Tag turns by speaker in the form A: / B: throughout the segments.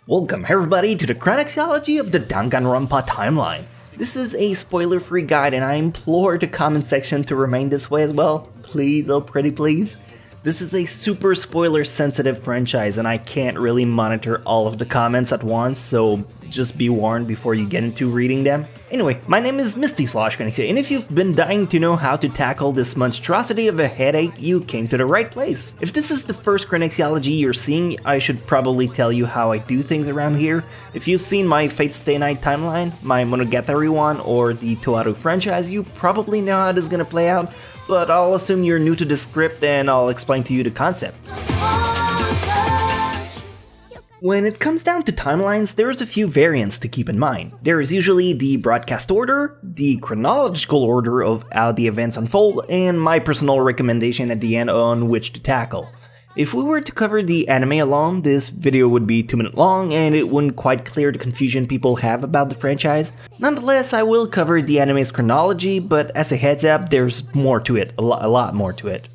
A: Welcome everybody to the Chronexialogy of the Danganronpa timeline. This is a spoiler-free guide and I implore the comment section to remain this way as well. Please, oh pretty please. This is a super spoiler-sensitive franchise and I can't really monitor all of the comments at once, so just be warned before you get into reading them. Anyway, my name is Misty/Chronexialogy, and if you've been dying to know how to tackle this monstrosity of a headache, you came to the right place. If this is the first Chronexialogy you're seeing, I should probably tell you how I do things around here. If you've seen my Fate Stay Night timeline, my Monogatari one, or the Toaru franchise, you probably know how this is gonna play out, but I'll assume you're new to the script and I'll explain to you the concept. When it comes down to timelines, there's a few variants to keep in mind. There is usually the broadcast order, the chronological order of how the events unfold, and my personal recommendation at the end on which to tackle. If we were to cover the anime alone, this video would be 2 minutes long and it wouldn't quite clear the confusion people have about the franchise. Nonetheless, I will cover the anime's chronology, but as a heads up, there's more to it, a lot more to it.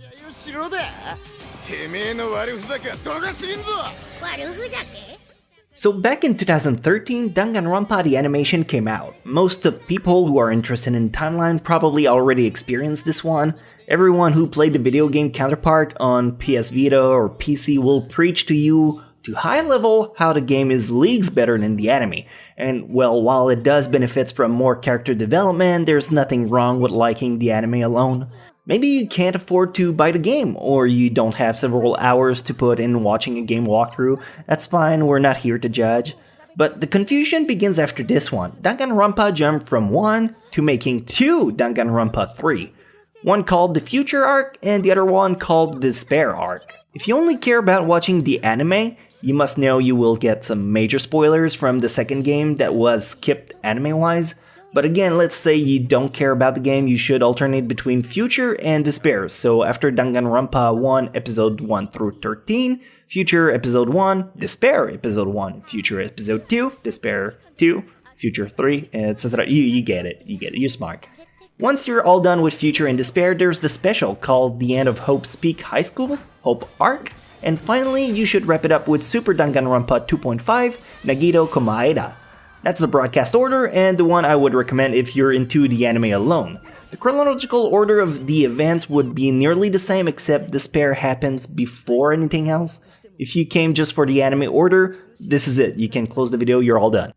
A: So back in 2013, Danganronpa the animation came out. Most of people who are interested in timeline probably already experienced this one. Everyone who played the video game counterpart on PS Vita or PC will preach to you to high level how the game is leagues better than the anime. And well, while it does benefit from more character development, there's nothing wrong with liking the anime alone. Maybe you can't afford to buy the game, or you don't have several hours to put in watching a game walkthrough. That's fine, we're not here to judge. But the confusion begins after this one. Danganronpa jumped from 1 to making 2 Danganronpa 3. One called the Future Arc, and the other one called the Despair Arc. If you only care about watching the anime, you must know you will get some major spoilers from the second game that was skipped anime-wise. But again, let's say you don't care about the game, you should alternate between Future and Despair. So after Danganronpa 1, Episode 1 through 13, Future Episode 1, Despair Episode 1, Future Episode 2, Despair 2, Future 3, etc. You get it, you're smart. Once you're all done with Future and Despair, there's the special called The End of Hope's Peak High School, Hope Arc, and finally you should wrap it up with Super Danganronpa 2.5, Nagito Komaeda. That's the broadcast order, and the one I would recommend if you're into the anime alone. The chronological order of the events would be nearly the same, except Despair happens before anything else. If you came just for the anime order, this is it. You can close the video, you're all done.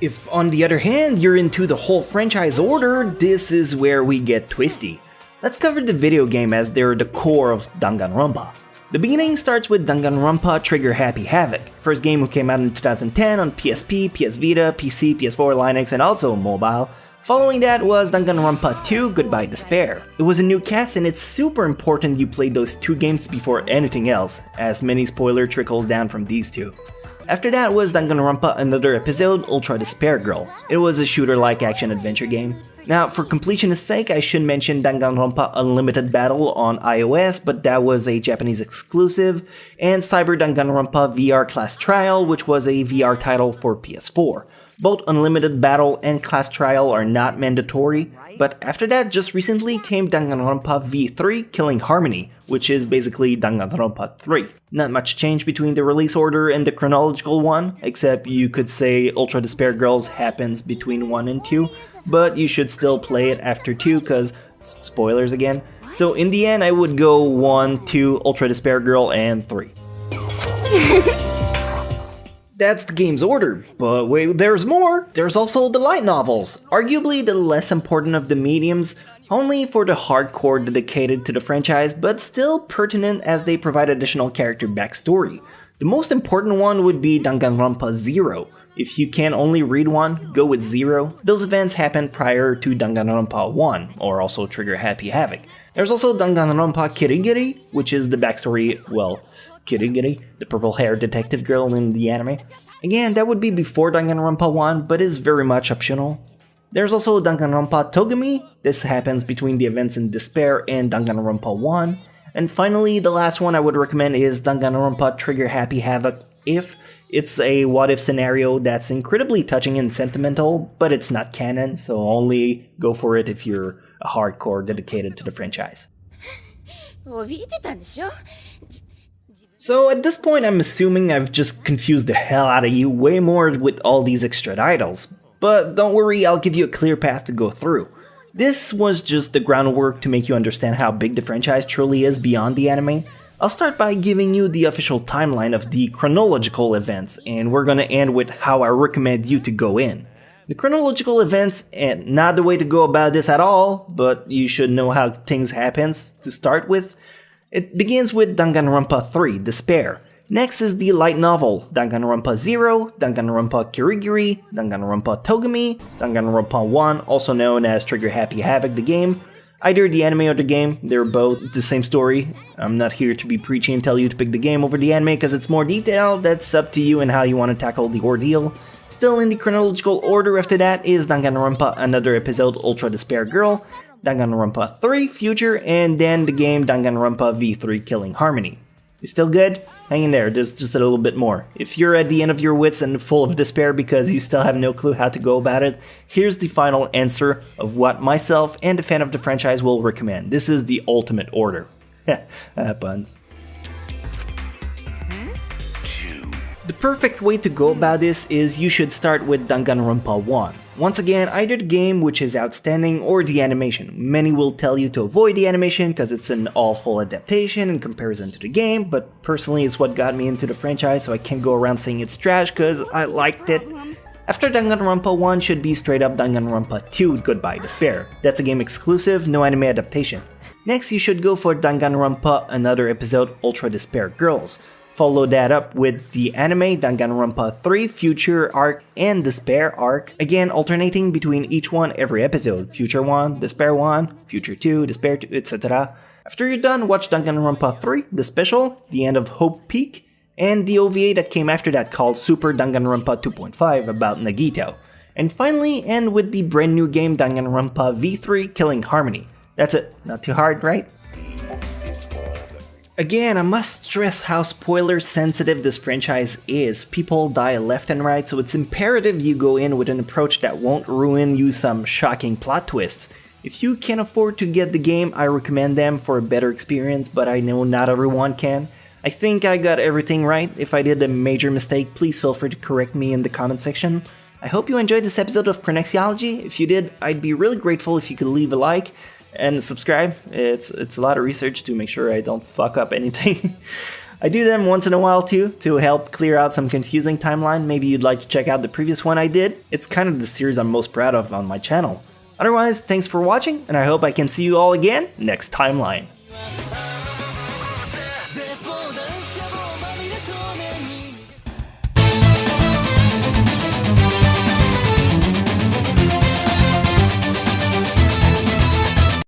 A: If on the other hand, you're into the whole franchise order, this is where we get twisty. Let's cover the video game as they're the core of Danganronpa. The beginning starts with Danganronpa Trigger Happy Havoc, first game who came out in 2010 on PSP, PS Vita, PC, PS4, Linux, and also mobile. Following that was Danganronpa 2 Goodbye Despair. It was a new cast and it's super important you played those 2 games before anything else, as many spoiler trickles down from these 2. After that was Danganronpa Another Episode Ultra Despair Girl. It was a shooter-like action-adventure game. Now, for completionist's sake, I should mention Danganronpa Unlimited Battle on iOS, but that was a Japanese exclusive, and Cyber Danganronpa VR Class Trial, which was a VR title for PS4. Both Unlimited Battle and Class Trial are not mandatory, but after that, just recently came Danganronpa V3 Killing Harmony, which is basically Danganronpa 3. Not much change between the release order and the chronological one, except you could say Ultra Despair Girls happens between 1 and 2, but you should still play it after 2 cause spoilers again. So in the end I would go 1, 2, Ultra Despair Girl, and 3. That's the game's order, but wait, there's more! There's also the light novels, arguably the less important of the mediums, only for the hardcore dedicated to the franchise, but still pertinent as they provide additional character backstory. The most important one would be Danganronpa 0. If you can only read one, go with 0. Those events happened prior to Danganronpa 1, or also Trigger Happy Havoc. There's also Danganronpa Kirigiri, which is the backstory, well, Kirigiri, the purple-haired detective girl in the anime. Again, that would be before Danganronpa 1, but is very much optional. There's also Danganronpa Togami. This happens between the events in Despair and Danganronpa 1. And finally, the last one I would recommend is Danganronpa Trigger Happy Havoc if it's a what-if scenario that's incredibly touching and sentimental, but it's not canon, so only go for it if you're a hardcore dedicated to the franchise. So at this point I'm assuming I've just confused the hell out of you way more with all these extra titles. But don't worry, I'll give you a clear path to go through. This was just the groundwork to make you understand how big the franchise truly is beyond the anime. I'll start by giving you the official timeline of the chronological events, and we're gonna end with how I recommend you to go in. The chronological events, and not the way to go about this at all, but you should know how things happen to start with. It begins with Danganronpa 3, Despair. Next is the light novel, Danganronpa 0, Danganronpa Kirigiri, Danganronpa Togami, Danganronpa 1, also known as Trigger Happy Havoc the game. Either the anime or the game, they're both the same story. I'm not here to be preachy and tell you to pick the game over the anime because it's more detailed, that's up to you and how you want to tackle the ordeal. Still in the chronological order after that is Danganronpa Another Episode Ultra Despair Girl, Danganronpa 3 Future, and then the game Danganronpa V3 Killing Harmony. You still good? Hang in there, there's just a little bit more. If you're at the end of your wits and full of despair because you still have no clue how to go about it, here's the final answer of what myself and a fan of the franchise will recommend. This is the ultimate order. Puns. The perfect way to go about this is you should start with Danganronpa 1. Once again, either the game, which is outstanding, or the animation. Many will tell you to avoid the animation because it's an awful adaptation in comparison to the game, but personally it's what got me into the franchise, so I can't go around saying it's trash because I liked it. After Danganronpa 1 should be straight up Danganronpa 2 Goodbye Despair. That's a game exclusive, no anime adaptation. Next you should go for Danganronpa Another Episode Ultra Despair Girls. Follow that up with the anime Danganronpa 3 Future Arc and Despair Arc, again alternating between each one every episode, Future 1, Despair 1, Future 2, Despair 2, etc. After you're done, watch Danganronpa 3, the special, The End of Hope Peak, and the OVA that came after that called Super Danganronpa 2.5 about Nagito. And finally end with the brand new game Danganronpa V3 Killing Harmony. That's it, not too hard, right? Again, I must stress how spoiler sensitive this franchise is. People die left and right, so it's imperative you go in with an approach that won't ruin you some shocking plot twists. If you can afford to get the game, I recommend them for a better experience, but I know not everyone can. I think I got everything right. If I did a major mistake, please feel free to correct me in the comment section. I hope you enjoyed this episode of Chronexialogy. If you did, I'd be really grateful if you could leave a like and subscribe. It's a lot of research to make sure I don't fuck up anything. I do them once in a while too, to help clear out some confusing timeline. Maybe you'd like to check out the previous one I did. It's kind of the series I'm most proud of on my channel. Otherwise, thanks for watching, and I hope I can see you all again next timeline.